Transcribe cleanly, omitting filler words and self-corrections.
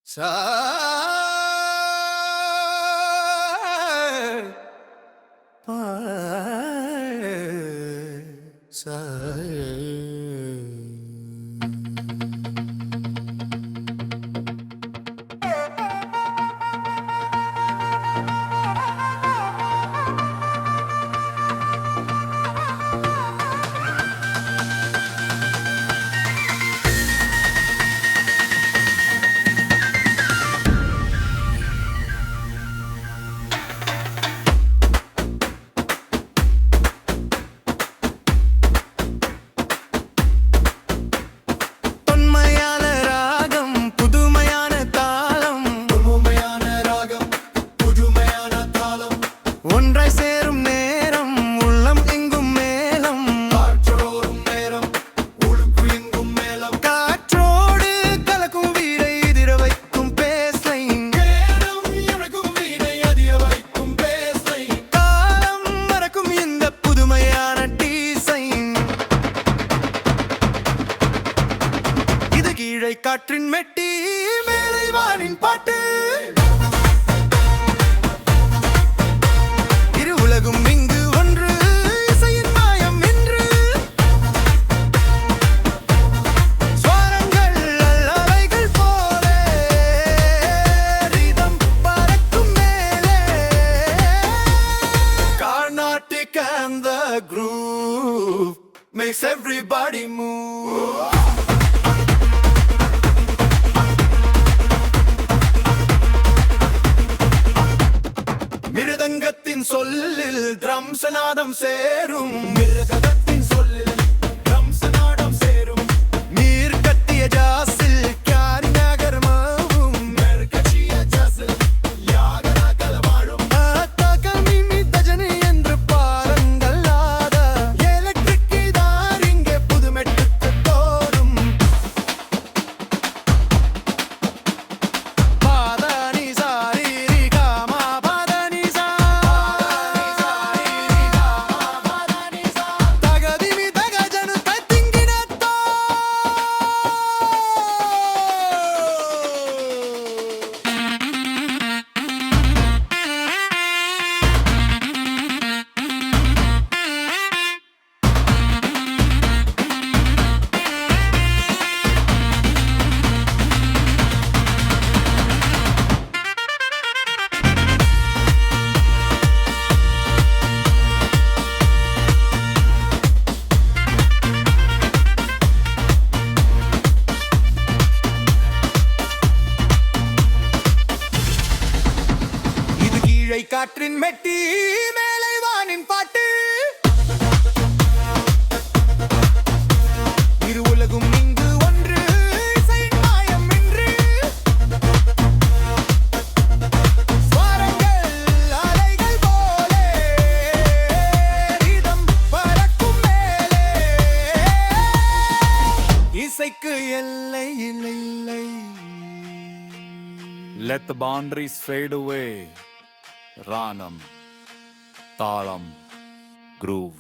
sa pa sa ஒன்றாய் சேரும் நேரம் உள்ளம் எங்கும் மேலம் காற்றோடும் நேரம் உழுப்பு எங்கும் மேலம் காற்றோடு கலக்கும் வீடை எதிர வைக்கும் பேசை எனக்கும் வீடை அதிர வைக்கும் பேசை காலம் மறக்கும் இந்த புதுமையான டீசை இது கீழே காற்றின் மெட்டி மேலை வானின் பாட்டு இங்கு ஒன்று இசையின் மாயம் என்று ஸ்வரங்கள் அலைகள் போல ரிதம் பறக்கும் மேலே Carnatic and the groove makes everybody move. மிருதங்கத்தின் சொல்லில் ட்ரம்ஸ் நாதம் சேரும் மிருதங்கத்தின் சொல்லில் ட்ரம்ஸ் நாதம் சேரும் நீர் கட்டிய ஜாஸில் காரி நகரமாவும் மெர்கச்சிய ஜாஸில் யாகராகல வாழும் தகமினி தஜனி என்று பாருங்கள் ஆத எலக்ட்ரிக் கிதார் இங்கே புதுமெட்டுக்கு தோறும் பாதானி சாரி காற்றின் மெட்டி மேலை வானின் பாட்டு இரு உலகும் இங்கு ஒன்று இசையின் மாயம் என்று ஸ்வரங்கள் அலைகள் போல ரிதம் பறக்கும் மேலே இசைக்கு எல்லை இல்லை. Let the boundaries fade away. Ranam, Talam, Groove.